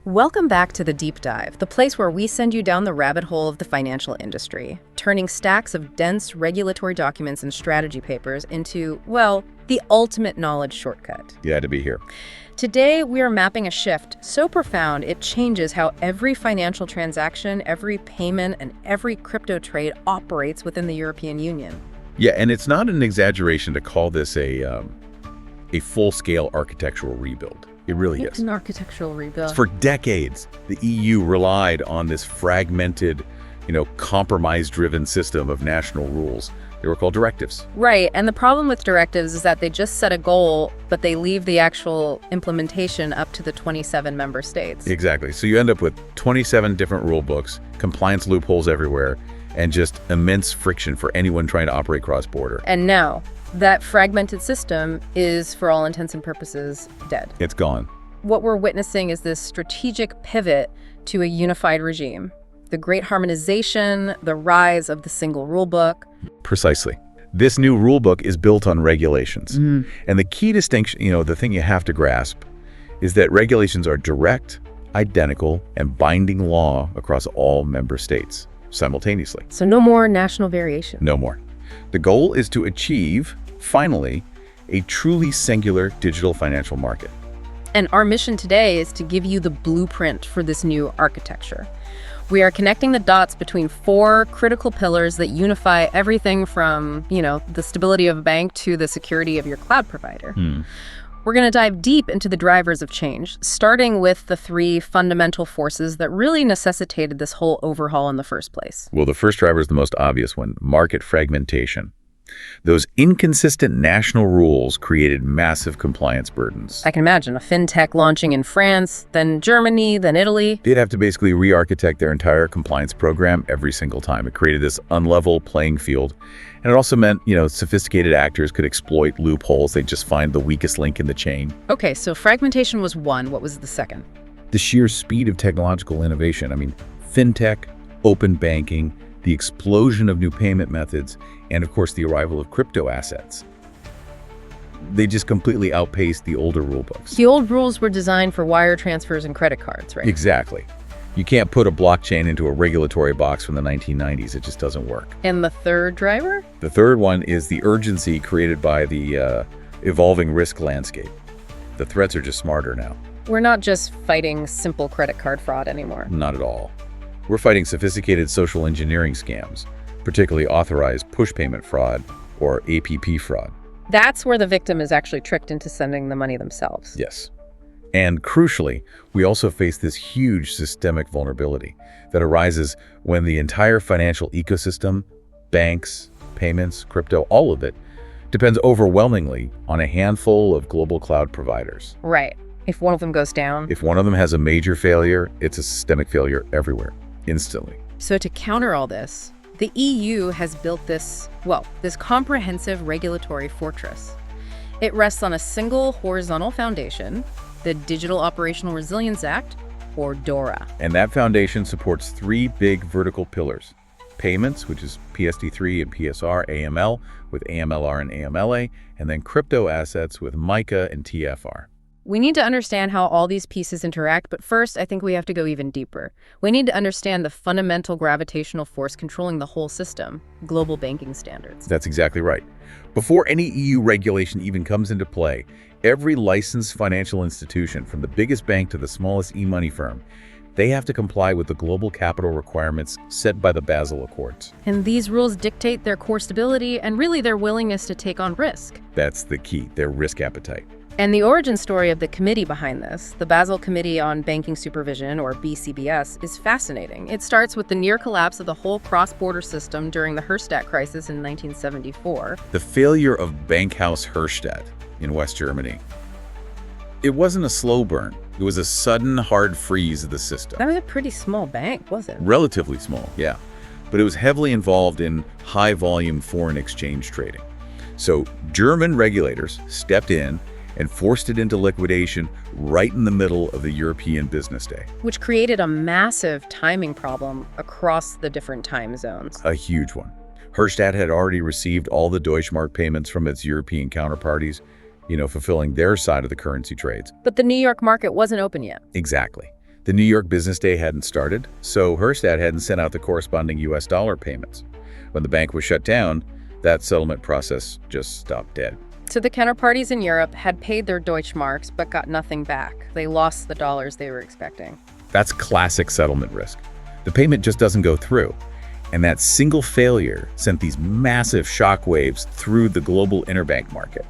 Welcome back to The Deep Dive, the place where we send you down the rabbit hole of the financial industry, turning stacks of dense regulatory documents and strategy papers into, well, the ultimate knowledge shortcut. Glad to be here. Today, we are mapping a shift so profound it changes how every financial transaction, every payment, and every crypto trade operates within the European Union. Yeah, and it's not an exaggeration to call this a full-scale architectural rebuild. It really It's is. an architectural rebuild. For decades, the EU relied on this fragmented, compromise-driven system of national rules. They were called directives. Right, and the problem with directives is that they just set a goal, but they leave the actual implementation up to the 27 member states. Exactly. So you end up with 27 different rule books, compliance loopholes everywhere, and just immense friction for anyone trying to operate cross-border. And now, that fragmented system is, for all intents and purposes, dead. It's gone. What we're witnessing is this strategic pivot to a unified regime. The great harmonization, the rise of the single rulebook. Precisely. This new rulebook is built on regulations. And the key distinction, the thing you have to grasp, is that regulations are direct, identical, and binding law across all member states simultaneously. So no more national variation. No more. The goal is to achieve, finally, a truly singular digital financial market. And our mission today is to give you the blueprint for this new architecture. We are connecting the dots between four critical pillars that unify everything from, the stability of a bank to the security of your cloud provider. We're going to dive deep into the drivers of change, starting with the three fundamental forces that really necessitated this whole overhaul in the first place. Well, the first driver is the most obvious one, market fragmentation. Those inconsistent national rules created massive compliance burdens. I can imagine a fintech launching in France, then Germany, then Italy. They'd have to basically re-architect their entire compliance program every single time. It created this unlevel playing field. And it also meant, sophisticated actors could exploit loopholes. They'd just find the weakest link in the chain. Okay, so fragmentation was one. What was the second? The sheer speed of technological innovation. Fintech, open banking, the explosion of new payment methods, and of course the arrival of crypto assets. They just completely outpaced the older rule books. The old rules were designed for wire transfers and credit cards, right? Exactly. You can't put a blockchain into a regulatory box from the 1990s. It just doesn't work. And the third driver? The third one is the urgency created by the evolving risk landscape. The threats are just smarter now. We're not just fighting simple credit card fraud anymore. Not at all. We're fighting sophisticated social engineering scams, particularly authorized push payment fraud or APP fraud. That's where the victim is actually tricked into sending the money themselves. Yes. And crucially, we also face this huge systemic vulnerability that arises when the entire financial ecosystem, banks, payments, crypto, all of it, depends overwhelmingly on a handful of global cloud providers. Right. If one of them goes down. If one of them has a major failure, it's a systemic failure everywhere, instantly. So to counter all this, the EU has built this comprehensive regulatory fortress. It rests on a single horizontal foundation, the Digital Operational Resilience Act, or DORA. And that foundation supports three big vertical pillars. Payments, which is PSD3 and PSR, AML, with AMLR and AMLA, and then crypto assets with MiCA and TFR. We need to understand how all these pieces interact, but first, I think we have to go even deeper. We need to understand the fundamental gravitational force controlling the whole system, global banking standards. That's exactly right. Before any EU regulation even comes into play, every licensed financial institution, from the biggest bank to the smallest e-money firm, they have to comply with the global capital requirements set by the Basel Accords. And these rules dictate their core stability and really their willingness to take on risk. That's the key, their risk appetite. And the origin story of the committee behind this, the Basel Committee on Banking Supervision, or BCBS, is fascinating. It starts with the near collapse of the whole cross-border system during the Herstatt crisis in 1974. The failure of Bankhaus Herstatt in West Germany. It wasn't a slow burn. It was a sudden hard freeze of the system. That was a pretty small bank, wasn't it? Relatively small, yeah. But it was heavily involved in high-volume foreign exchange trading. So German regulators stepped in and forced it into liquidation right in the middle of the European business day. Which created a massive timing problem across the different time zones. A huge one. Herstatt had already received all the Deutschmark payments from its European counterparties, fulfilling their side of the currency trades. But the New York market wasn't open yet. Exactly. The New York business day hadn't started, so Herstatt hadn't sent out the corresponding US dollar payments. When the bank was shut down, that settlement process just stopped dead. So the counterparties in Europe had paid their Deutschmarks but got nothing back. They lost the dollars they were expecting. That's classic settlement risk. The payment just doesn't go through. And that single failure sent these massive shockwaves through the global interbank market.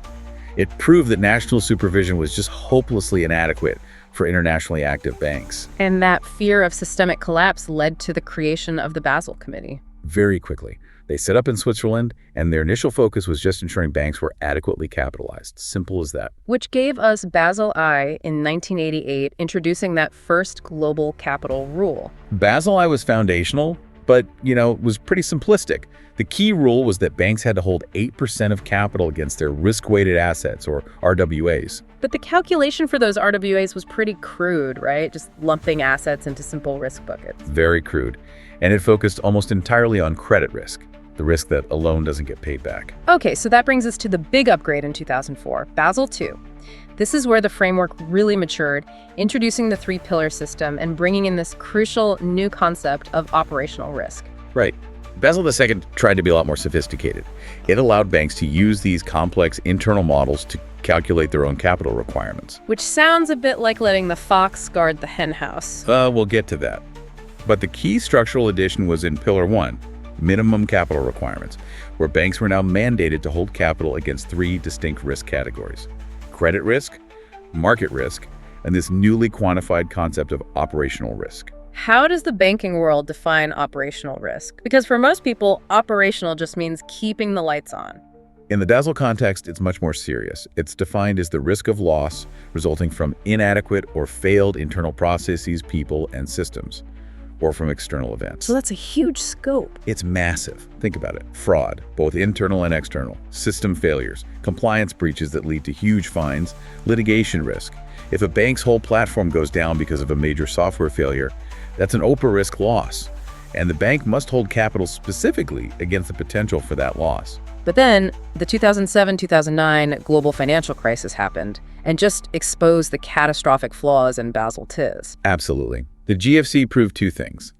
It proved that national supervision was just hopelessly inadequate for internationally active banks. And that fear of systemic collapse led to the creation of the Basel Committee. Very quickly, they set up in Switzerland, and their initial focus was just ensuring banks were adequately capitalized. Simple as that. Which gave us Basel I in 1988, introducing that first global capital rule. Basel I was foundational, but, was pretty simplistic. The key rule was that banks had to hold 8% of capital against their risk-weighted assets, or RWAs. But the calculation for those RWAs was pretty crude, right? Just lumping assets into simple risk buckets. Very crude. And it focused almost entirely on credit risk, the risk that a loan doesn't get paid back. Okay, so that brings us to the big upgrade in 2004, Basel II. This is where the framework really matured, introducing the three-pillar system and bringing in this crucial new concept of operational risk. Right. Basel II tried to be a lot more sophisticated. It allowed banks to use these complex internal models to calculate their own capital requirements. Which sounds a bit like letting the fox guard the hen house. We'll get to that. But the key structural addition was in Pillar 1, minimum capital requirements, where banks were now mandated to hold capital against three distinct risk categories: credit risk, market risk, and this newly quantified concept of operational risk. How does the banking world define operational risk? Because for most people, operational just means keeping the lights on. In the Basel context, it's much more serious. It's defined as the risk of loss resulting from inadequate or failed internal processes, people, and systems, or from external events. So that's a huge scope. It's massive. Think about it. Fraud, both internal and external, system failures, compliance breaches that lead to huge fines, litigation risk. If a bank's whole platform goes down because of a major software failure, that's an OPA risk loss, and the bank must hold capital specifically against the potential for that loss. But then the 2007-2009 global financial crisis happened and just exposed the catastrophic flaws in Basel II's. Absolutely. The GFC proved two things.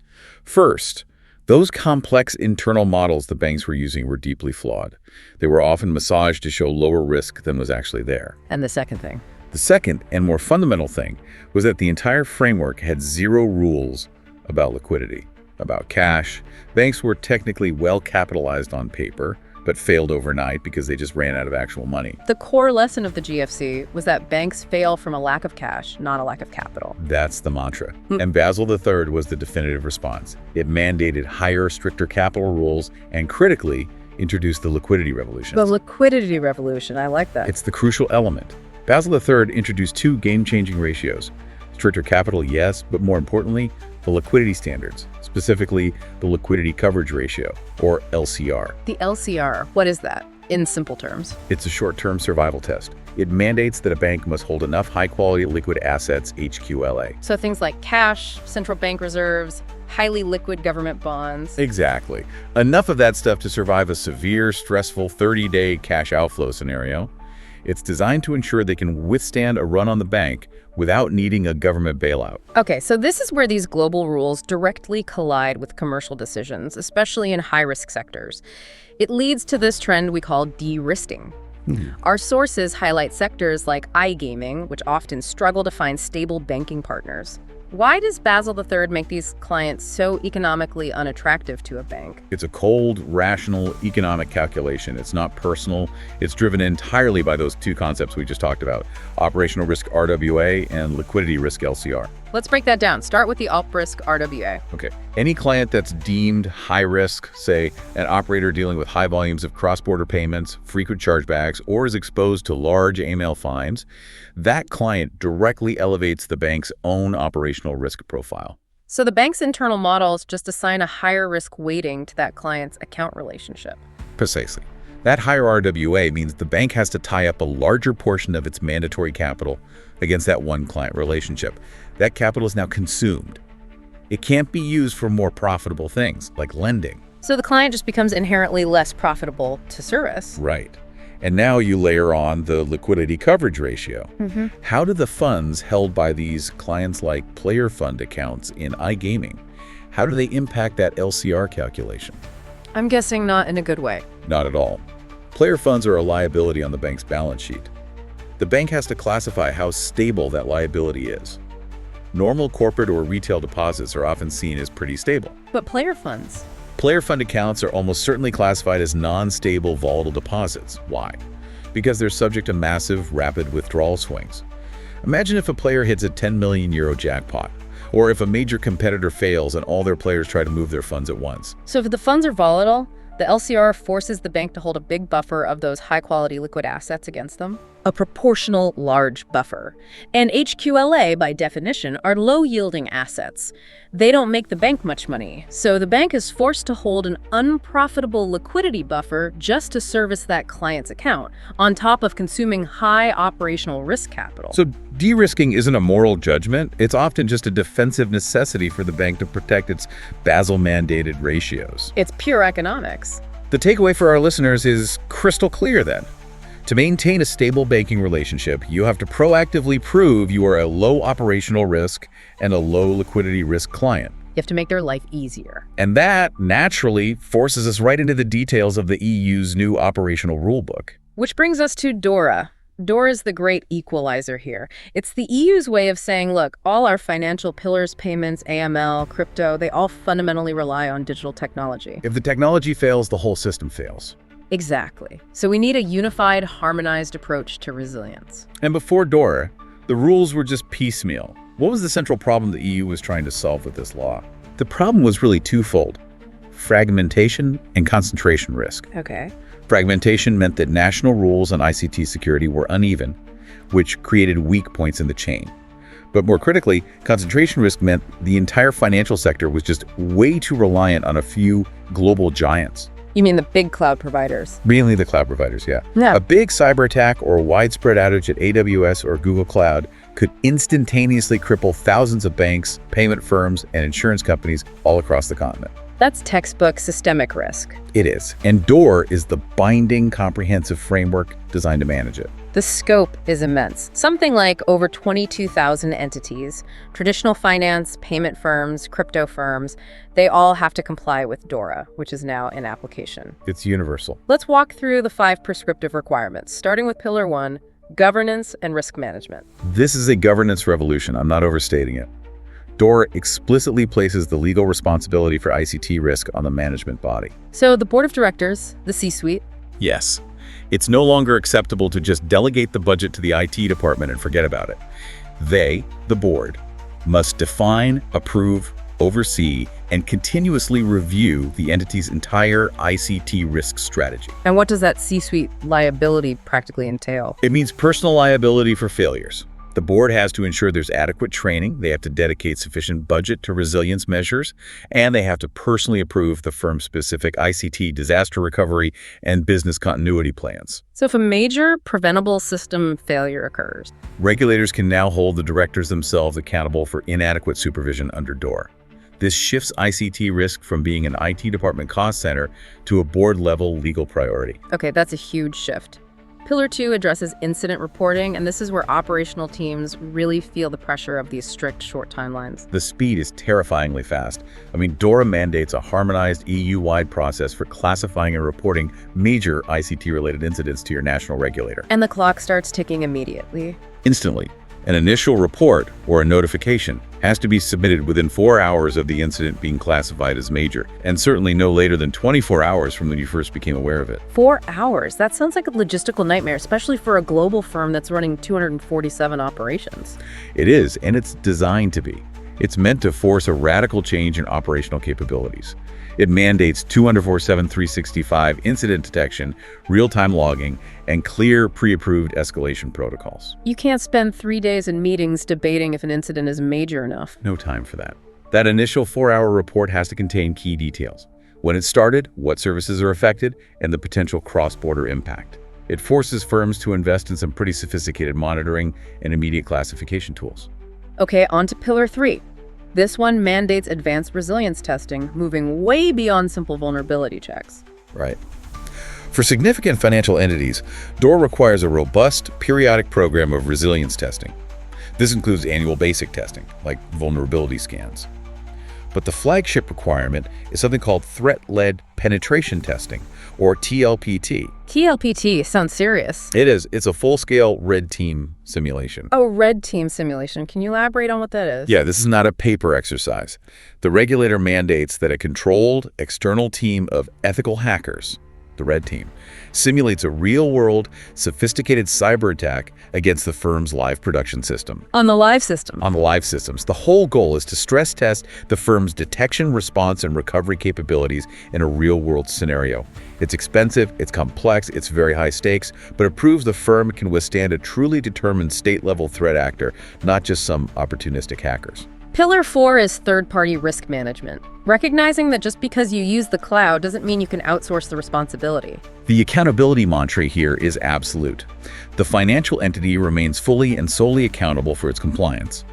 First, those complex internal models the banks were using were deeply flawed. They were often massaged to show lower risk than was actually there. And the second thing? The second and more fundamental thing was that the entire framework had zero rules about liquidity, about cash. Banks were technically well capitalized on paper, but failed overnight because they just ran out of actual money. The core lesson of the GFC was that banks fail from a lack of cash, not a lack of capital. That's the mantra. And Basel III was the definitive response. It mandated higher, stricter capital rules and, critically, introduced the liquidity revolution. The liquidity revolution, I like that. It's the crucial element. Basel III introduced two game-changing ratios. Stricter capital, yes, but more importantly, the liquidity standards, specifically the liquidity coverage ratio, or LCR. The LCR, what is that, in simple terms? It's a short-term survival test. It mandates that a bank must hold enough high-quality liquid assets, HQLA. So things like cash, central bank reserves, highly liquid government bonds. Exactly. Enough of that stuff to survive a severe, stressful 30-day cash outflow scenario. It's designed to ensure they can withstand a run on the bank without needing a government bailout. Okay, so this is where these global rules directly collide with commercial decisions, especially in high-risk sectors. It leads to this trend we call de-risking. Our sources highlight sectors like iGaming, which often struggle to find stable banking partners. Why does Basel III make these clients so economically unattractive to a bank? It's a cold, rational, economic calculation. It's not personal. It's driven entirely by those two concepts we just talked about: operational risk RWA and liquidity risk LCR. Let's break that down. Start with the op risk RWA. Okay. Any client that's deemed high risk, say an operator dealing with high volumes of cross-border payments, frequent chargebacks, or is exposed to large AML fines, that client directly elevates the bank's own operational risk profile. So the bank's internal models just assign a higher risk weighting to that client's account relationship. Precisely. That higher RWA means the bank has to tie up a larger portion of its mandatory capital against that one client relationship. That capital is now consumed. It can't be used for more profitable things, like lending. So the client just becomes inherently less profitable to service. Right. And now you layer on the liquidity coverage ratio. How do the funds held by these clients-like player fund accounts in iGaming, how do they impact that LCR calculation? I'm guessing not in a good way. Not at all. Player funds are a liability on the bank's balance sheet. The bank has to classify how stable that liability is. Normal corporate or retail deposits are often seen as pretty stable. But player funds? Player fund accounts are almost certainly classified as non-stable volatile deposits. Why? Because they're subject to massive, rapid withdrawal swings. Imagine if a player hits a 10 million euro jackpot, or if a major competitor fails and all their players try to move their funds at once. So if the funds are volatile, the LCR forces the bank to hold a big buffer of those high-quality liquid assets against them. A proportional large buffer. And HQLA, by definition, are low-yielding assets. They don't make the bank much money, so the bank is forced to hold an unprofitable liquidity buffer just to service that client's account, on top of consuming high operational risk capital. So de-risking isn't a moral judgment. It's often just a defensive necessity for the bank to protect its Basel-mandated ratios. It's pure economics. The takeaway for our listeners is crystal clear then. To maintain a stable banking relationship, you have to proactively prove you are a low operational risk and a low liquidity risk client. You have to make their life easier. And that, naturally, forces us right into the details of the EU's new operational rulebook. Which brings us to DORA. DORA is the great equalizer here. It's the EU's way of saying, look, all our financial pillars, payments, AML, crypto, they all fundamentally rely on digital technology. If the technology fails, the whole system fails. Exactly. So we need a unified, harmonized approach to resilience. And before DORA, the rules were just piecemeal. What was the central problem the EU was trying to solve with this law? The problem was really twofold: fragmentation and concentration risk. Okay. Fragmentation meant that national rules on ICT security were uneven, which created weak points in the chain. But more critically, concentration risk meant the entire financial sector was just way too reliant on a few global giants. You mean the big cloud providers? Mainly the cloud providers, yeah. Yeah. A big cyber attack or a widespread outage at AWS or Google Cloud could instantaneously cripple thousands of banks, payment firms, and insurance companies all across the continent. That's textbook systemic risk. It is. And DORA is the binding, comprehensive framework designed to manage it. The scope is immense. Something like over 22,000 entities, traditional finance, payment firms, crypto firms, they all have to comply with DORA, which is now in application. It's universal. Let's walk through the 5 prescriptive requirements, starting with Pillar 1, governance and risk management. This is a governance revolution. I'm not overstating it. DORA explicitly places the legal responsibility for ICT risk on the management body. So the board of directors, the C-suite. Yes. It's no longer acceptable to just delegate the budget to the IT department and forget about it. They, the board, must define, approve, oversee, and continuously review the entity's entire ICT risk strategy. And what does that C-suite liability practically entail? It means personal liability for failures. The board has to ensure there's adequate training, they have to dedicate sufficient budget to resilience measures, and they have to personally approve the firm's specific ICT disaster recovery and business continuity plans. So if a major preventable system failure occurs, regulators can now hold the directors themselves accountable for inadequate supervision under DORA. This shifts ICT risk from being an IT department cost center to a board-level legal priority. Okay, that's a huge shift. Pillar 2 addresses incident reporting, and this is where operational teams really feel the pressure of these strict, short timelines. The speed is terrifyingly fast. I mean, DORA mandates a harmonized EU-wide process for classifying and reporting major ICT-related incidents to your national regulator. And the clock starts ticking immediately. Instantly. An initial report or a notification has to be submitted within 4 hours of the incident being classified as major, and certainly no later than 24 hours from when you first became aware of it. 4 hours? That sounds like a logistical nightmare, especially for a global firm that's running 247 operations. It is, and it's designed to be. It's meant to force a radical change in operational capabilities. It mandates 24/7, 365 incident detection, real-time logging, and clear pre-approved escalation protocols. You can't spend 3 days in meetings debating if an incident is major enough. No time for that. That initial 4-hour report has to contain key details: when it started, what services are affected, and the potential cross-border impact. It forces firms to invest in some pretty sophisticated monitoring and immediate classification tools. Okay, on to Pillar 3. This one mandates advanced resilience testing, moving way beyond simple vulnerability checks. Right. For significant financial entities, DORA requires a robust, periodic program of resilience testing. This includes annual basic testing, like vulnerability scans. But the flagship requirement is something called threat-led penetration testing, or TLPT. TLPT sounds serious. It is. It's a full-scale red team simulation. Oh, red team simulation. Can you elaborate on what that is? Yeah, this is not a paper exercise. The regulator mandates that a controlled external team of ethical hackers, the red team, simulates a real-world, sophisticated cyber attack against the firm's live production system. On the live system? On the live systems. The whole goal is to stress test the firm's detection, response, and recovery capabilities in a real-world scenario. It's expensive, it's complex, it's very high stakes, but it proves the firm can withstand a truly determined state-level threat actor, not just some opportunistic hackers. Pillar 4 is third-party risk management, recognizing that just because you use the cloud doesn't mean you can outsource the responsibility. The accountability mantra here is absolute. The financial entity remains fully and solely accountable for its compliance,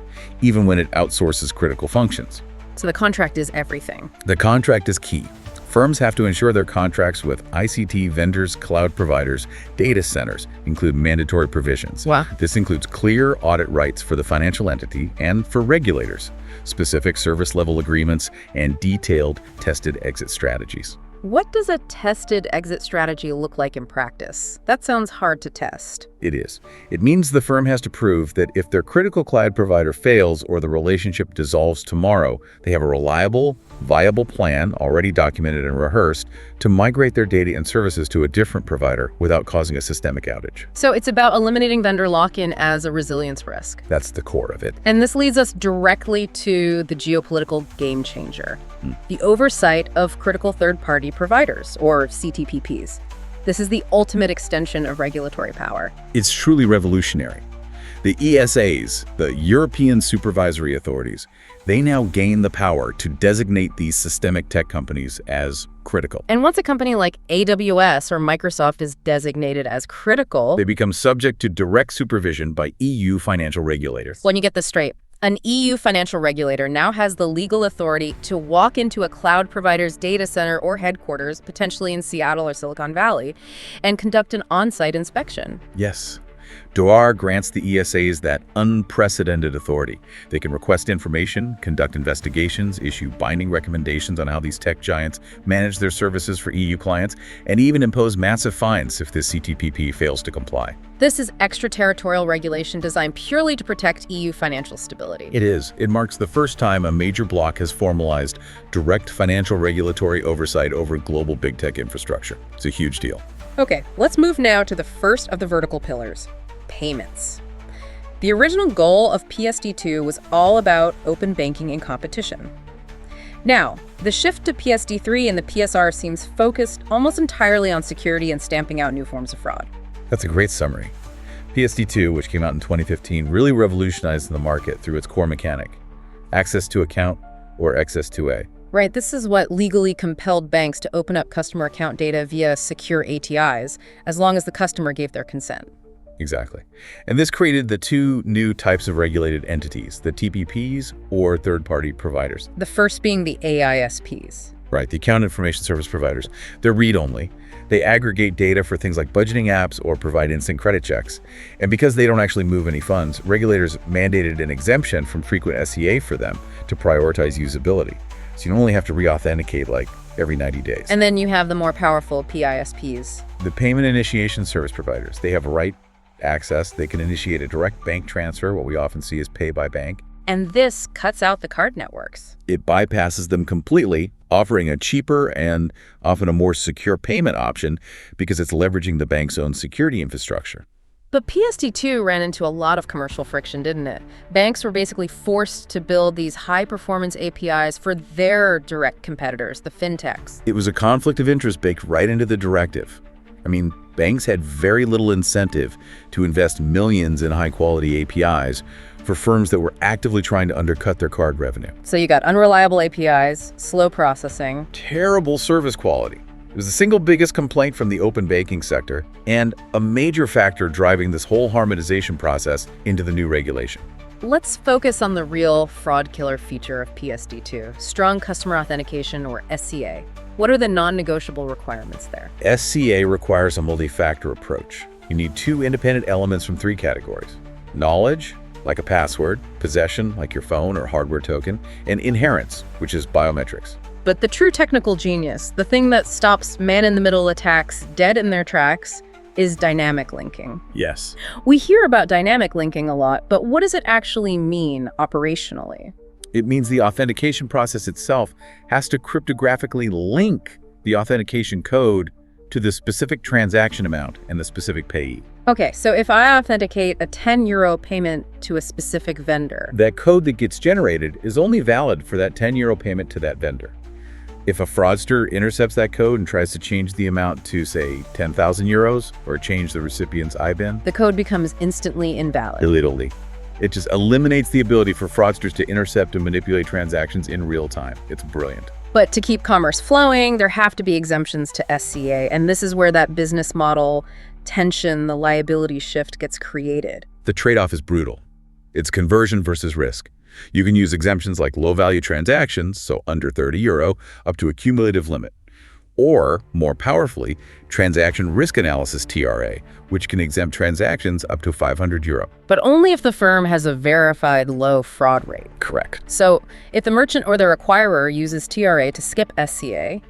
even when it outsources critical functions. So the contract is everything. The contract is key. Firms have to ensure their contracts with ICT vendors, cloud providers, data centers include mandatory provisions. Wow. This includes clear audit rights for the financial entity and for regulators, specific service level agreements, and detailed tested exit strategies. What does a tested exit strategy look like in practice? That sounds hard to test. It is. It means the firm has to prove that if their critical cloud provider fails or the relationship dissolves tomorrow, they have a reliable, viable plan, already documented and rehearsed, to migrate their data and services to a different provider without causing a systemic outage. So it's about eliminating vendor lock-in as a resilience risk. That's the core of it. And this leads us directly to the geopolitical game changer, the oversight of critical third-party providers, or CTPPs. This is the ultimate extension of regulatory power. It's truly revolutionary. The ESAs, the European Supervisory Authorities, they now gain the power to designate these systemic tech companies as critical. And once a company like AWS or Microsoft is designated as critical, they become subject to direct supervision by EU financial regulators. When you get this straight, an EU financial regulator now has the legal authority to walk into a cloud provider's data center or headquarters, potentially in Seattle or Silicon Valley, and conduct an on-site inspection. Yes. DORA grants the ESAs that unprecedented authority. They can request information, conduct investigations, issue binding recommendations on how these tech giants manage their services for EU clients, and even impose massive fines if this CTPP fails to comply. This is extraterritorial regulation designed purely to protect EU financial stability. It is. It marks the first time a major bloc has formalized direct financial regulatory oversight over global big tech infrastructure. It's a huge deal. Okay, let's move now to the first of the vertical pillars, payments. The original goal of PSD2 was all about open banking and competition. Now, the shift to PSD3 and the PSR seems focused almost entirely on security and stamping out new forms of fraud. That's a great summary. PSD2, which came out in 2015, really revolutionized the market through its core mechanic, access to account or access to A. Right, this is what legally compelled banks to open up customer account data via secure ATIs, as long as the customer gave their consent. Exactly. And this created the two new types of regulated entities, the TPPs or third-party providers. The first being the AISPs. Right, the account information service providers. They're read-only. They aggregate data for things like budgeting apps or provide instant credit checks. And because they don't actually move any funds, regulators mandated an exemption from frequent SCA for them to prioritize usability. So you only have to re-authenticate like every 90 days. And then you have the more powerful PISPs. The payment initiation service providers. They have a right access. They can initiate a direct bank transfer, what we often see as pay by bank. And this cuts out the card networks. It bypasses them completely, offering a cheaper and often a more secure payment option because it's leveraging the bank's own security infrastructure. But PSD2 ran into a lot of commercial friction, didn't it? Banks were basically forced to build these high-performance APIs for their direct competitors, the fintechs. It was a conflict of interest baked right into the directive. I mean, banks had very little incentive to invest millions in high-quality APIs for firms that were actively trying to undercut their card revenue. So you got unreliable APIs, slow processing, terrible service quality. It was the single biggest complaint from the open banking sector and a major factor driving this whole harmonization process into the new regulation. Let's focus on the real fraud killer feature of PSD2, strong customer authentication, or SCA. What are the non-negotiable requirements there? SCA requires a multi-factor approach. You need 2 independent elements from 3 categories: knowledge, like a password; possession, like your phone or hardware token; and inherence, which is biometrics. But the true technical genius, the thing that stops man-in-the-middle attacks dead in their tracks, is dynamic linking. Yes. We hear about dynamic linking a lot, but what does it actually mean operationally? It means the authentication process itself has to cryptographically link the authentication code to the specific transaction amount and the specific payee. Okay, so if I authenticate a €10 payment to a specific vendor, that code that gets generated is only valid for that €10 payment to that vendor. If a fraudster intercepts that code and tries to change the amount to, say, €10,000 or change the recipient's IBAN, the code becomes instantly invalid. Literally. It just eliminates the ability for fraudsters to intercept and manipulate transactions in real time. It's brilliant. But to keep commerce flowing, there have to be exemptions to SCA, and this is where that business model tension, the liability shift, gets created. The trade-off is brutal. It's conversion versus risk. You can use exemptions like low-value transactions, so under €30, up to a cumulative limit. Or, more powerfully, transaction risk analysis TRA, which can exempt transactions up to €500. But only if the firm has a verified low fraud rate. Correct. So if the merchant or their acquirer uses TRA to skip SCA,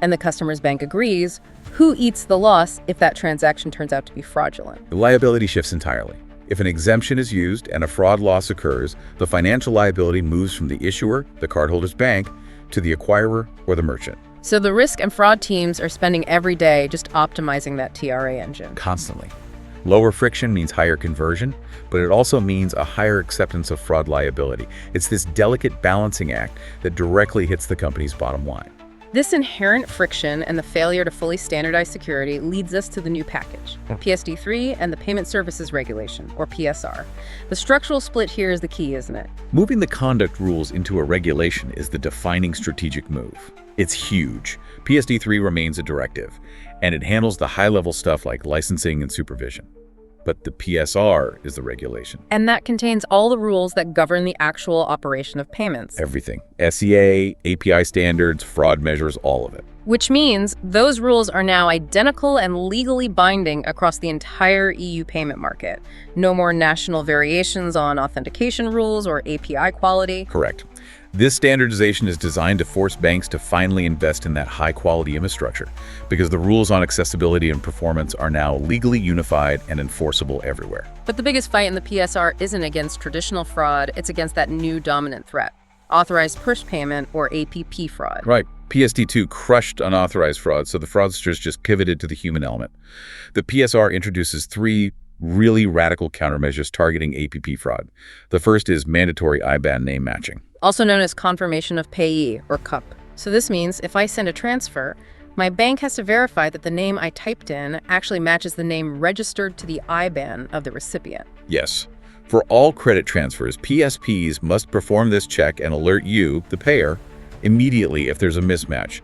and the customer's bank agrees, who eats the loss if that transaction turns out to be fraudulent? The liability shifts entirely. If an exemption is used and a fraud loss occurs, the financial liability moves from the issuer, the cardholder's bank, to the acquirer or the merchant. So the risk and fraud teams are spending every day just optimizing that TRA engine. Constantly. Lower friction means higher conversion, but it also means a higher acceptance of fraud liability. It's this delicate balancing act that directly hits the company's bottom line. This inherent friction and the failure to fully standardize security leads us to the new package, PSD3 and the Payment Services Regulation, or PSR. The structural split here is the key, isn't it? Moving the conduct rules into a regulation is the defining strategic move. It's huge. PSD3 remains a directive, and it handles the high-level stuff like licensing and supervision. But the PSR is the regulation. And that contains all the rules that govern the actual operation of payments. Everything. SCA, API standards, fraud measures, all of it. Which means those rules are now identical and legally binding across the entire EU payment market. No more national variations on authentication rules or API quality. Correct. This standardization is designed to force banks to finally invest in that high-quality infrastructure, because the rules on accessibility and performance are now legally unified and enforceable everywhere. But the biggest fight in the PSR isn't against traditional fraud, it's against that new dominant threat, authorized push payment, or APP fraud. Right. PSD2 crushed unauthorized fraud, so the fraudsters just pivoted to the human element. The PSR introduces 3 really radical countermeasures targeting APP fraud. The first is mandatory IBAN name matching, also known as confirmation of payee, or CUP. So this means if I send a transfer, my bank has to verify that the name I typed in actually matches the name registered to the IBAN of the recipient. Yes. For all credit transfers, PSPs must perform this check and alert you, the payer, immediately if there's a mismatch.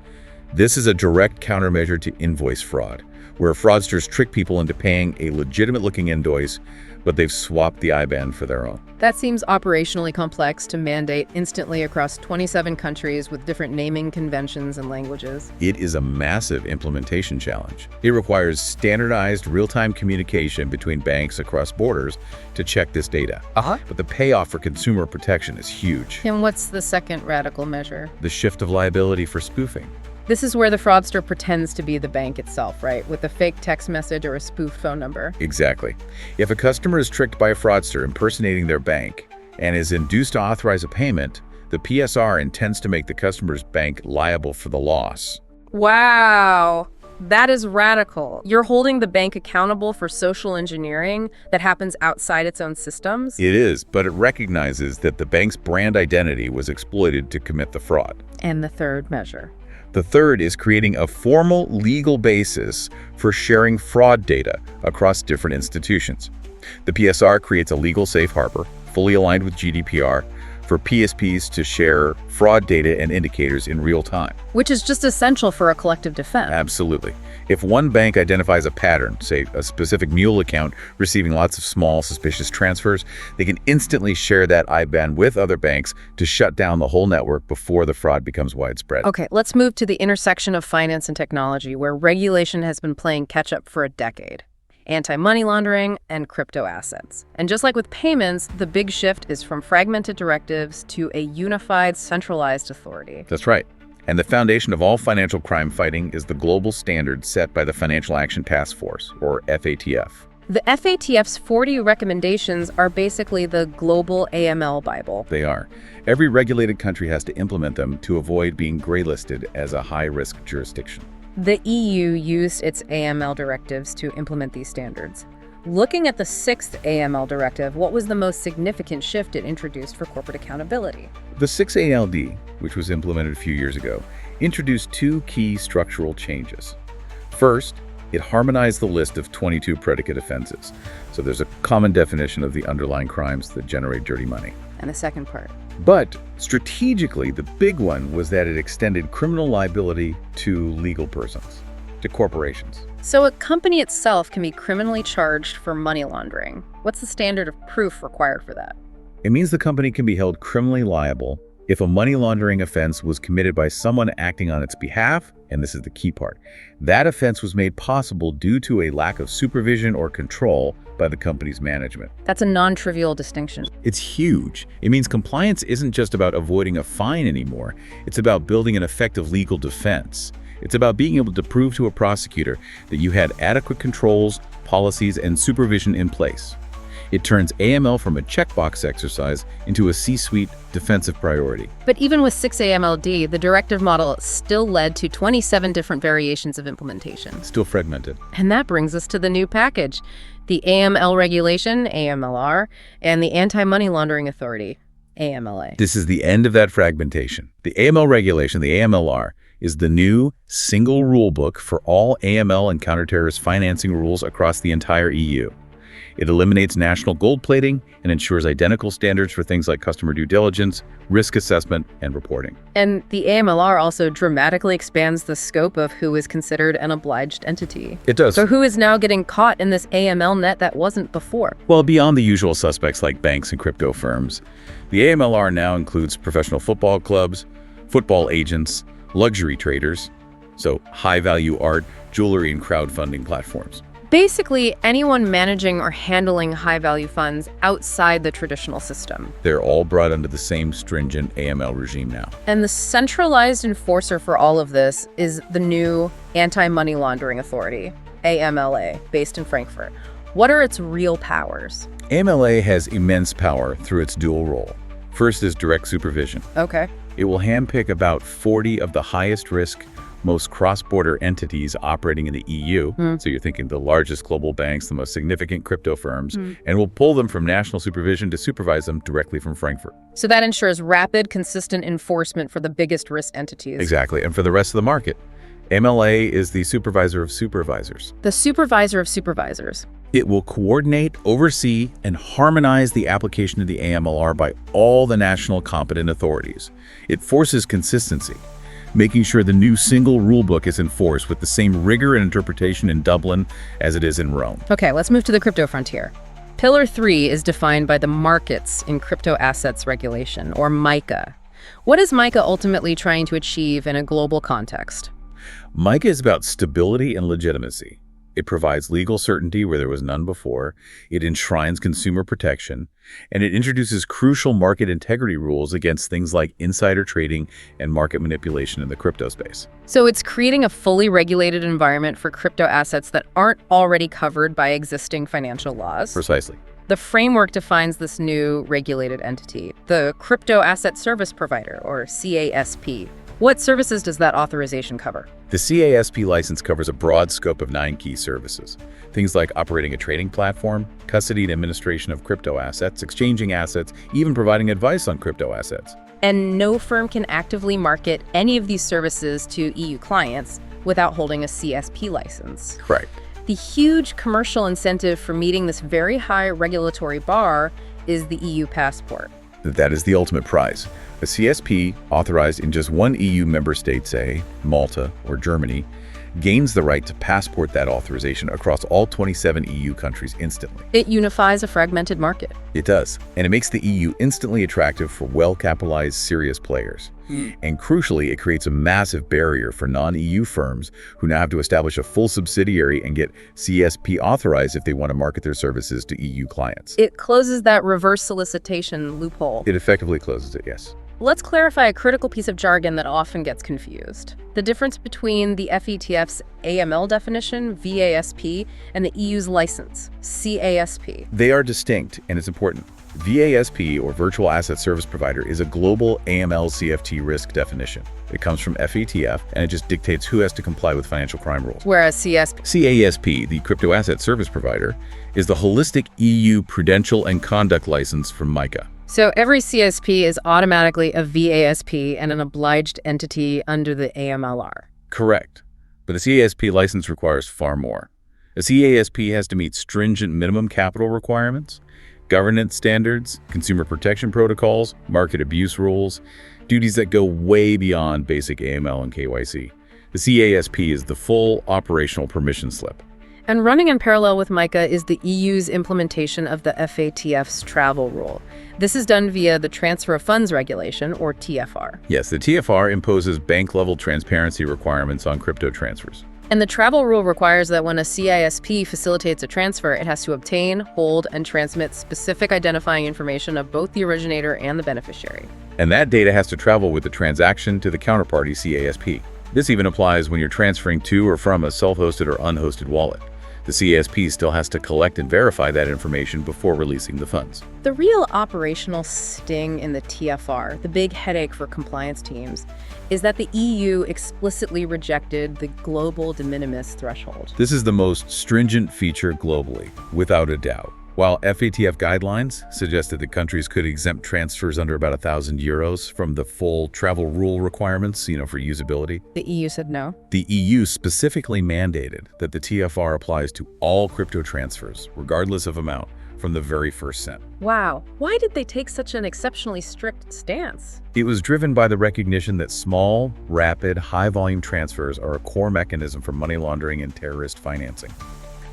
This is a direct countermeasure to invoice fraud, where fraudsters trick people into paying a legitimate-looking invoice, but they've swapped the IBAN for their own. That seems operationally complex to mandate instantly across 27 countries with different naming conventions and languages. It is a massive implementation challenge. It requires standardized real-time communication between banks across borders to check this data. But the payoff for consumer protection is huge. And what's the second radical measure? The shift of liability for spoofing. This is where the fraudster pretends to be the bank itself, right? With a fake text message or a spoof phone number. Exactly. If a customer is tricked by a fraudster impersonating their bank and is induced to authorize a payment, the PSR intends to make the customer's bank liable for the loss. Wow. That is radical. You're holding the bank accountable for social engineering that happens outside its own systems? It is, but it recognizes that the bank's brand identity was exploited to commit the fraud. And the third measure. The third is creating a formal legal basis for sharing fraud data across different institutions. The PSR creates a legal safe harbor, fully aligned with GDPR, for PSPs to share fraud data and indicators in real time. Which is just essential for a collective defense. Absolutely. If one bank identifies a pattern, say a specific mule account receiving lots of small, suspicious transfers, they can instantly share that IBAN with other banks to shut down the whole network before the fraud becomes widespread. Okay, let's move to the intersection of finance and technology, where regulation has been playing catch-up for a decade. Anti-money laundering and crypto assets. And just like with payments, the big shift is from fragmented directives to a unified, centralized authority. That's right. And the foundation of all financial crime fighting is the global standard set by the Financial Action Task Force, or FATF. The FATF's 40 recommendations are basically the global AML Bible. They are. Every regulated country has to implement them to avoid being gray-listed as a high-risk jurisdiction. The EU used its AML directives to implement these standards. Looking at the 6th AML directive, what was the most significant shift it introduced for corporate accountability? The 6ALD, which was implemented a few years ago, introduced two key structural changes. First, it harmonized the list of 22 predicate offenses, so there's a common definition of the underlying crimes that generate dirty money. And the second part? But strategically, the big one was that it extended criminal liability to legal persons, to corporations. So a company itself can be criminally charged for money laundering. What's the standard of proof required for that? It means the company can be held criminally liable if a money laundering offense was committed by someone acting on its behalf, and this is the key part, that offense was made possible due to a lack of supervision or control by the company's management. That's a non-trivial distinction. It's huge. It means compliance isn't just about avoiding a fine anymore. It's about building an effective legal defense. It's about being able to prove to a prosecutor that you had adequate controls, policies, and supervision in place. It turns AML from a checkbox exercise into a C-suite defensive priority. But even with 6AMLD, the directive model still led to 27 different variations of implementation. Still fragmented. And that brings us to the new package, the AML regulation, AMLR, and the Anti-Money Laundering Authority, AMLA. This is the end of that fragmentation. The AML regulation, the AMLR, is the new single rulebook for all AML and counterterrorist financing rules across the entire EU. It eliminates national gold plating and ensures identical standards for things like customer due diligence, risk assessment, and reporting. And the AMLR also dramatically expands the scope of who is considered an obliged entity. It does. So who is now getting caught in this AML net that wasn't before? Well, beyond the usual suspects like banks and crypto firms, the AMLR now includes professional football clubs, football agents, luxury traders, so high-value art, jewelry, and crowdfunding platforms. Basically, anyone managing or handling high-value funds outside the traditional system. They're all brought under the same stringent AML regime now. And the centralized enforcer for all of this is the new Anti-Money Laundering Authority, AMLA, based in Frankfurt. What are its real powers? AMLA has immense power through its dual role. First is direct supervision. Okay. It will handpick about 40 of the highest risk, most cross-border entities operating in the EU, so you're thinking the largest global banks, the most significant crypto firms, and will pull them from national supervision to supervise them directly from Frankfurt. So that ensures rapid, consistent enforcement for the biggest risk entities. Exactly, and for the rest of the market, AMLA is the supervisor of supervisors. The supervisor of supervisors. It will coordinate, oversee, and harmonize the application of the AMLR by all the national competent authorities. It forces consistency, making sure the new single rulebook is enforced with the same rigor and interpretation in Dublin as it is in Rome. Okay, let's move to the crypto frontier. Pillar 3 is defined by the Markets in Crypto Assets Regulation, or MiCA. What is MiCA ultimately trying to achieve in a global context? MiCA is about stability and legitimacy. It provides legal certainty where there was none before, it enshrines consumer protection, and it introduces crucial market integrity rules against things like insider trading and market manipulation in the crypto space. So it's creating a fully regulated environment for crypto assets that aren't already covered by existing financial laws. Precisely. The framework defines this new regulated entity, the Crypto Asset Service Provider, or CASP. What services does that authorization cover? The CASP license covers a broad scope of 9 key services. Things like operating a trading platform, custody and administration of crypto assets, exchanging assets, even providing advice on crypto assets. And no firm can actively market any of these services to EU clients without holding a CSP license. Correct. The huge commercial incentive for meeting this very high regulatory bar is the EU passport. That is the ultimate prize. A CSP authorized in just one EU member state, say Malta or Germany, gains the right to passport that authorization across all 27 EU countries instantly. It unifies a fragmented market. It does, and it makes the EU instantly attractive for well-capitalized, serious players. And crucially, it creates a massive barrier for non-EU firms who now have to establish a full subsidiary and get CSP authorized if they want to market their services to EU clients. It closes that reverse solicitation loophole. It effectively closes it, yes. Let's clarify a critical piece of jargon that often gets confused. The difference between the FATF's AML definition, VASP, and the EU's license, CASP. They are distinct, and it's important. VASP, or Virtual Asset Service Provider, is a global AML CFT risk definition. It comes from FATF, and it just dictates who has to comply with financial crime rules. Whereas CASP, the Crypto Asset Service Provider, is the holistic EU prudential and conduct license from MiCA. So every CSP is automatically a VASP and an obliged entity under the AMLR. Correct. But a CASP license requires far more. A CASP has to meet stringent minimum capital requirements, governance standards, consumer protection protocols, market abuse rules, duties that go way beyond basic AML and KYC. The CASP is the full operational permission slip. And running in parallel with MiCA is the EU's implementation of the FATF's travel rule. This is done via the Transfer of Funds Regulation, or TFR. Yes, the TFR imposes bank-level transparency requirements on crypto transfers. And the travel rule requires that when a CISP facilitates a transfer, it has to obtain, hold, and transmit specific identifying information of both the originator and the beneficiary. And that data has to travel with the transaction to the counterparty CASP. This even applies when you're transferring to or from a self-hosted or unhosted wallet. The CASP still has to collect and verify that information before releasing the funds. The real operational sting in the TFR, the big headache for compliance teams, is that the EU explicitly rejected the global de minimis threshold. This is the most stringent feature globally, without a doubt. While FATF guidelines suggested that countries could exempt transfers under about €1,000 from the full travel rule requirements, for usability, The EU said no. the EU specifically mandated that the TFR applies to all crypto transfers, regardless of amount, from the very first cent. Wow. Why did they take such an exceptionally strict stance? It was driven by the recognition that small, rapid, high-volume transfers are a core mechanism for money laundering and terrorist financing.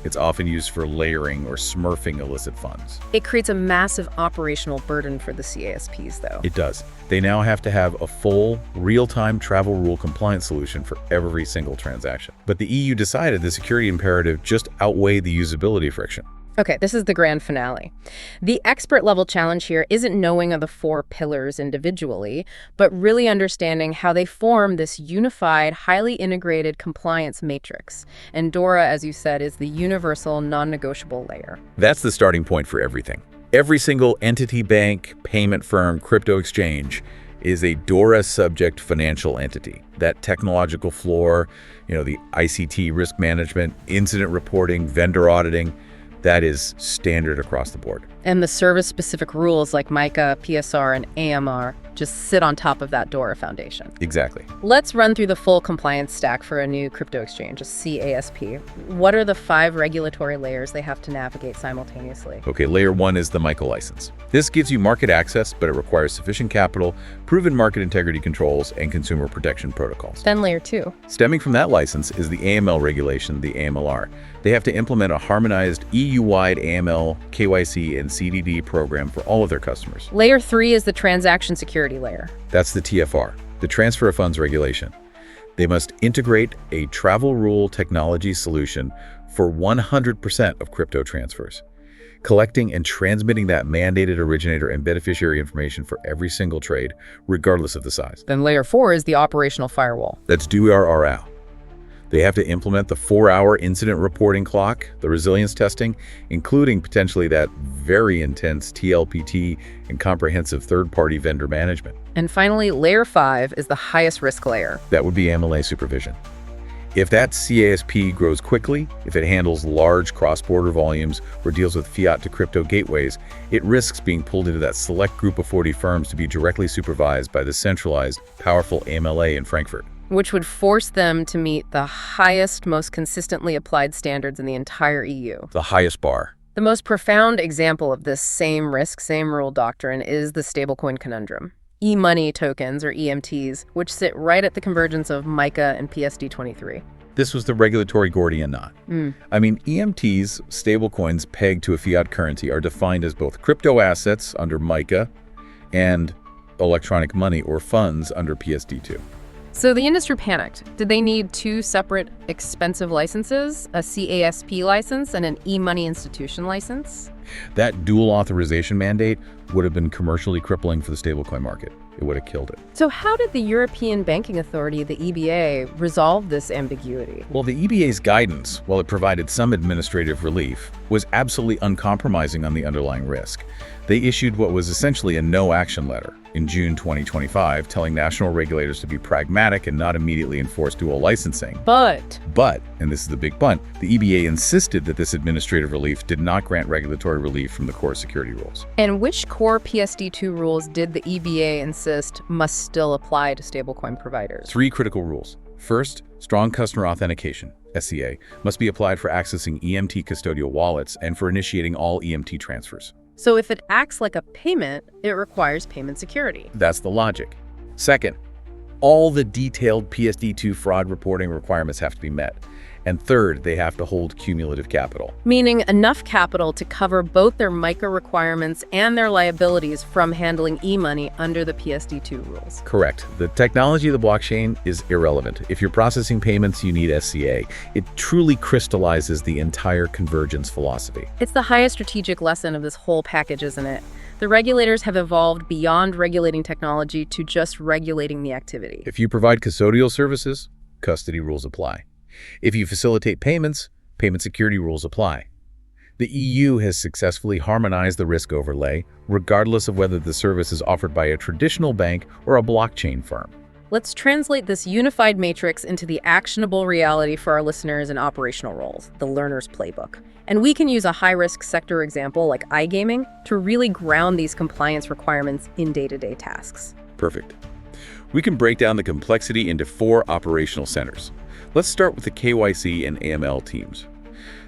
It's often used for layering or smurfing illicit funds. It creates a massive operational burden for the CASPs, though. It does. They now have to have a full, real-time travel rule compliance solution for every single transaction. But the EU decided the security imperative just outweighed the usability friction. Okay, this is the grand finale. The expert-level challenge here isn't knowing of the 4 pillars individually, but really understanding how they form this unified, highly integrated compliance matrix. And DORA, as you said, is the universal, non-negotiable layer. That's the starting point for everything. Every single entity, bank, payment firm, crypto exchange is a DORA-subject financial entity. That technological floor, the ICT risk management, incident reporting, vendor auditing, that is standard across the board. And the service-specific rules like MiCA, PSR, and AMLR just sit on top of that DORA foundation. Exactly. Let's run through the full compliance stack for a new crypto exchange, a CASP. What are the 5 regulatory layers they have to navigate simultaneously? Okay, layer 1 is the MiCA license. This gives you market access, but it requires sufficient capital, proven market integrity controls, and consumer protection protocols. Then layer 2. Stemming from that license is the AML regulation, the AMLR. They have to implement a harmonized EU-wide AML, KYC, and CDD program for all of their customers. Layer 3 is the transaction security layer. That's the TFR, the Transfer of Funds Regulation. They must integrate a travel rule technology solution for 100% of crypto transfers, collecting and transmitting that mandated originator and beneficiary information for every single trade, regardless of the size. Then layer 4 is the operational firewall. That's DORA. They have to implement the 4-hour incident reporting clock, the resilience testing, including potentially that very intense TLPT and comprehensive third-party vendor management. And finally, layer 5 is the highest risk layer. That would be AMLA supervision. If that CASP grows quickly, if it handles large cross-border volumes or deals with fiat to crypto gateways, it risks being pulled into that select group of 40 firms to be directly supervised by the centralized, powerful AMLA in Frankfurt. Which would force them to meet the highest, most consistently applied standards in the entire EU. The highest bar. The most profound example of this same risk, same rule doctrine is the stablecoin conundrum. E-money tokens, or EMTs, which sit right at the convergence of MiCA and PSD3. This was the regulatory Gordian knot. I mean, EMTs, stablecoins pegged to a fiat currency, are defined as both crypto assets under MiCA and electronic money or funds under PSD2. So the industry panicked. Did they need two separate expensive licenses, a CASP license and an e-money institution license? That dual authorization mandate would have been commercially crippling for the stablecoin market. It would have killed it. So how did the European Banking Authority, the EBA, resolve this ambiguity? Well, the EBA's guidance, while it provided some administrative relief, was absolutely uncompromising on the underlying risk. They issued what was essentially a no-action letter in June 2025, telling national regulators to be pragmatic and not immediately enforce dual licensing. But, and this is the big but, the EBA insisted that this administrative relief did not grant regulatory relief from the core security rules. and which core PSD2 rules did the EBA insist must still apply to stablecoin providers? 3 critical rules. First, strong customer authentication, SCA, must be applied for accessing EMT custodial wallets and for initiating all EMT transfers. So if it acts like a payment, it requires payment security. That's the logic. Second, all the detailed PSD2 fraud reporting requirements have to be met. And third, they have to hold cumulative capital. Meaning enough capital to cover both their MiCA requirements and their liabilities from handling e-money under the PSD2 rules. Correct. The technology of the blockchain is irrelevant. If you're processing payments, you need SCA. It truly crystallizes the entire convergence philosophy. It's the highest strategic lesson of this whole package, isn't it? The regulators have evolved beyond regulating technology to just regulating the activity. If you provide custodial services, custody rules apply. If you facilitate payments, payment security rules apply. The EU has successfully harmonized the risk overlay, regardless of whether the service is offered by a traditional bank or a blockchain firm. Let's translate this unified matrix into the actionable reality for our listeners in operational roles, the learner's playbook. And we can use a high-risk sector example like iGaming to really ground these compliance requirements in day-to-day tasks. Perfect. We can break down the complexity into 4 operational centers. Let's start with the KYC and AML teams.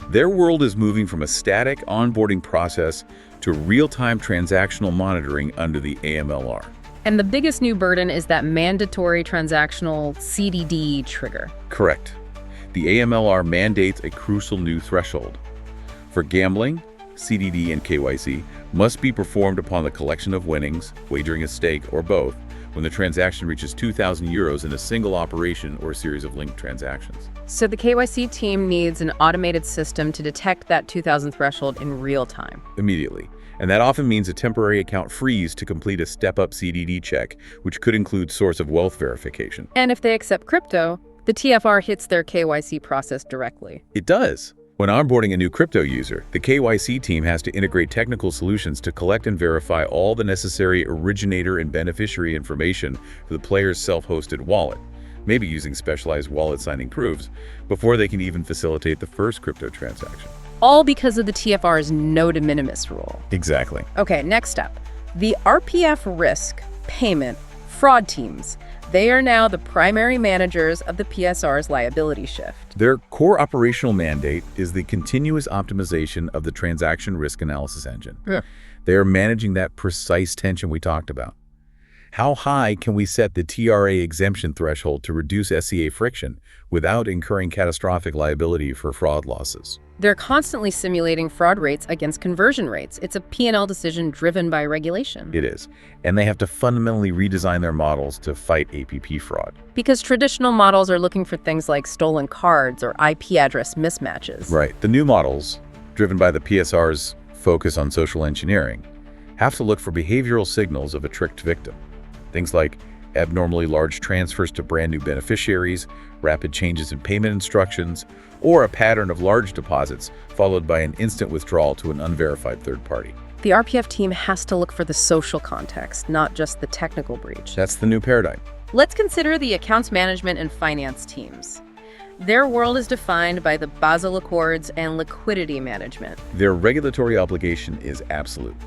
Their world is moving from a static onboarding process to real-time transactional monitoring under the AMLR. And the biggest new burden is that mandatory transactional CDD trigger. Correct. The AMLR mandates a crucial new threshold. For gambling, CDD and KYC must be performed upon the collection of winnings, wagering a stake, or both, when the transaction reaches 2,000 euros in a single operation or series of linked transactions. So the KYC team needs an automated system to detect that 2,000 threshold in real time. Immediately. And that often means a temporary account freeze to complete a step-up CDD check, which could include source of wealth verification. And if they accept crypto, the TFR hits their KYC process directly. It does. When onboarding a new crypto user, the KYC team has to integrate technical solutions to collect and verify all the necessary originator and beneficiary information for the player's self-hosted wallet, maybe using specialized wallet signing proofs, before they can even facilitate the first crypto transaction. All because of the TFR's no de minimis rule. Exactly. Okay, next step. The RPF risk, payment, fraud teams. They are now the primary managers of the PSR's liability shift. Their core operational mandate is the continuous optimization of the transaction risk analysis engine. They are managing that precise tension we talked about. How high can we set the TRA exemption threshold to reduce SCA friction without incurring catastrophic liability for fraud losses? They're constantly simulating fraud rates against conversion rates. It's a P&L decision driven by regulation. It is. And they have to fundamentally redesign their models to fight APP fraud. Because traditional models are looking for things like stolen cards or IP address mismatches. Right. The new models, driven by the PSR's focus on social engineering, have to look for behavioral signals of a tricked victim. Things like abnormally large transfers to brand new beneficiaries, rapid changes in payment instructions, or a pattern of large deposits followed by an instant withdrawal to an unverified third party. The RPF team has to look for the social context, not just the technical breach. That's the new paradigm. Let's consider the accounts management and finance teams. Their world is defined by the Basel Accords and liquidity management. Their regulatory obligation is absolute.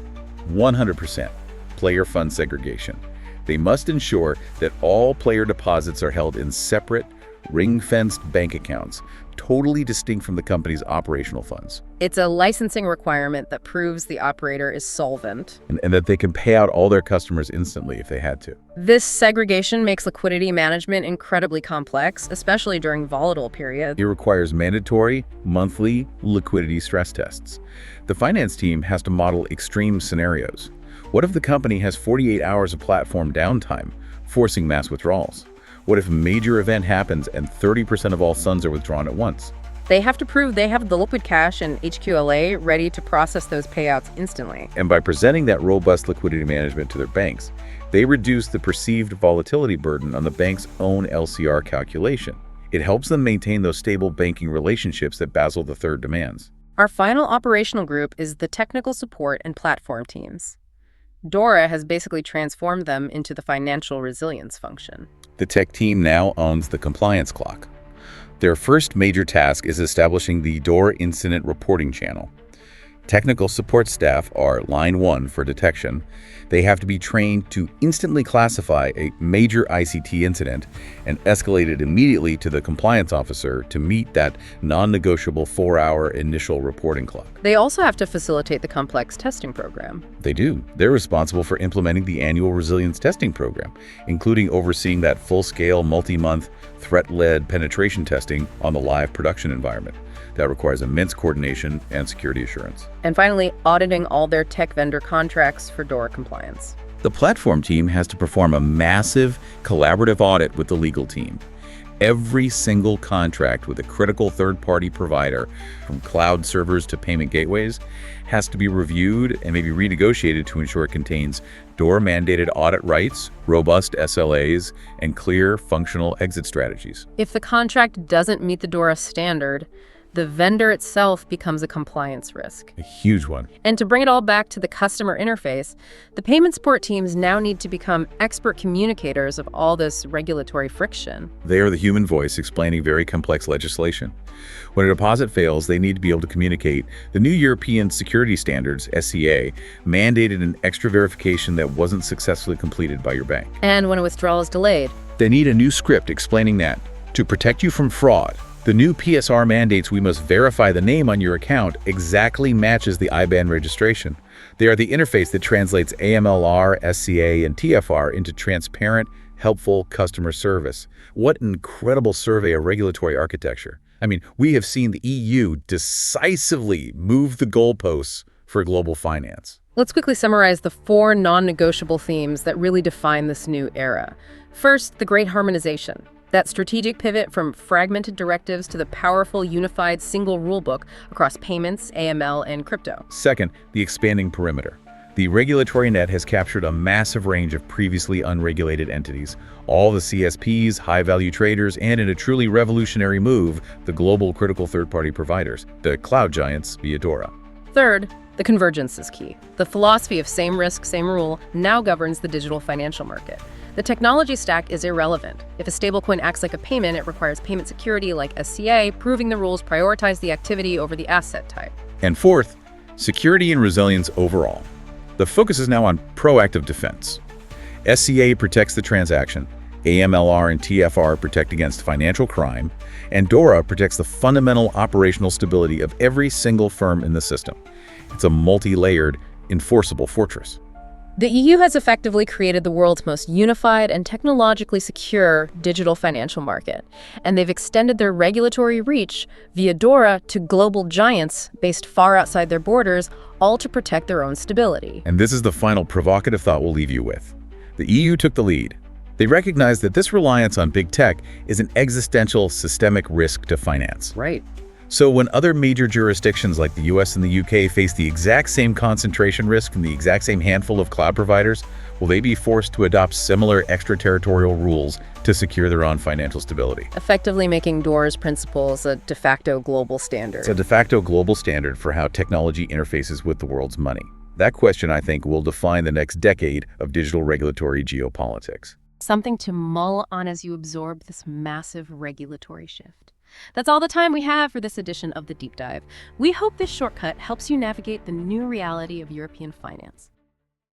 100% player fund segregation. They must ensure that all player deposits are held in separate, ring-fenced bank accounts, totally distinct from the company's operational funds. It's a licensing requirement that proves the operator is solvent. And that they can pay out all their customers instantly if they had to. This segregation makes liquidity management incredibly complex, especially during volatile periods. It requires mandatory, monthly liquidity stress tests. The finance team has to model extreme scenarios. What if the company has 48 hours of platform downtime, forcing mass withdrawals? What if a major event happens and 30% of all funds are withdrawn at once? They have to prove they have the liquid cash and HQLA ready to process those payouts instantly. And by presenting that robust liquidity management to their banks, they reduce the perceived volatility burden on the bank's own LCR calculation. It helps them maintain those stable banking relationships that Basel III demands. Our final operational group is the technical support and platform teams. DORA has basically transformed them into the financial resilience function. The tech team now owns the compliance clock. Their first major task is establishing the DORA incident reporting channel. Technical support staff are line 1 for detection. They have to be trained to instantly classify a major ICT incident and escalate it immediately to the compliance officer to meet that non-negotiable 4-hour initial reporting clock. They also have to facilitate the complex testing program. They do. They're responsible for implementing the annual resilience testing program, including overseeing that full-scale, multi-month, threat-led penetration testing on the live production environment. That requires immense coordination and security assurance. And finally, auditing all their tech vendor contracts for DORA compliance. The platform team has to perform a massive collaborative audit with the legal team. Every single contract with a critical third-party provider, from cloud servers to payment gateways, has to be reviewed and maybe renegotiated to ensure it contains DORA-mandated audit rights, robust SLAs, and clear functional exit strategies. If the contract doesn't meet the DORA standard, the vendor itself becomes a compliance risk. A huge one. And to bring it all back to the customer interface, the payment support teams now need to become expert communicators of all this regulatory friction. They are the human voice explaining very complex legislation. When a deposit fails, they need to be able to communicate. The new European Security Standards, SCA, mandated an extra verification that wasn't successfully completed by your bank. And when a withdrawal is delayed, they need a new script explaining that. To protect you from fraud, the new PSR mandates we must verify the name on your account exactly matches the IBAN registration. They are the interface that translates AMLR, SCA, and TFR into transparent, helpful customer service. What an incredible survey of regulatory architecture. I mean, we have seen the EU decisively move the goalposts for global finance. Let's quickly summarize the 4 non-negotiable themes that really define this new era. First, the Great Harmonization. That strategic pivot from fragmented directives to the powerful, unified single rulebook across payments, AML, and crypto. Second, the expanding perimeter. The regulatory net has captured a massive range of previously unregulated entities, all the CSPs, high-value traders, and in a truly revolutionary move, the global critical third-party providers, the cloud giants via DORA. Third, the convergence is key. The philosophy of same risk, same rule now governs the digital financial market. The technology stack is irrelevant. If a stablecoin acts like a payment, it requires payment security like SCA, proving the rules prioritize the activity over the asset type. And fourth, security and resilience overall. The focus is now on proactive defense. SCA protects the transaction, AMLR and TFR protect against financial crime, and DORA protects the fundamental operational stability of every single firm in the system. It's a multi-layered, enforceable fortress. The EU has effectively created the world's most unified and technologically secure digital financial market, and they've extended their regulatory reach via DORA to global giants based far outside their borders, all to protect their own stability. And this is the final provocative thought we'll leave you with. The EU took the lead. They recognized that this reliance on big tech is an existential systemic risk to finance. Right. So when other major jurisdictions like the US and the UK face the exact same concentration risk from the exact same handful of cloud providers, will they be forced to adopt similar extraterritorial rules to secure their own financial stability? Effectively making DORA's principles a de facto global standard. It's a de facto global standard for how technology interfaces with the world's money. That question, I think, will define the next decade of digital regulatory geopolitics. Something to mull on as you absorb this massive regulatory shift. That's all the time we have for this edition of The Deep Dive. We hope this shortcut helps you navigate the new reality of European finance.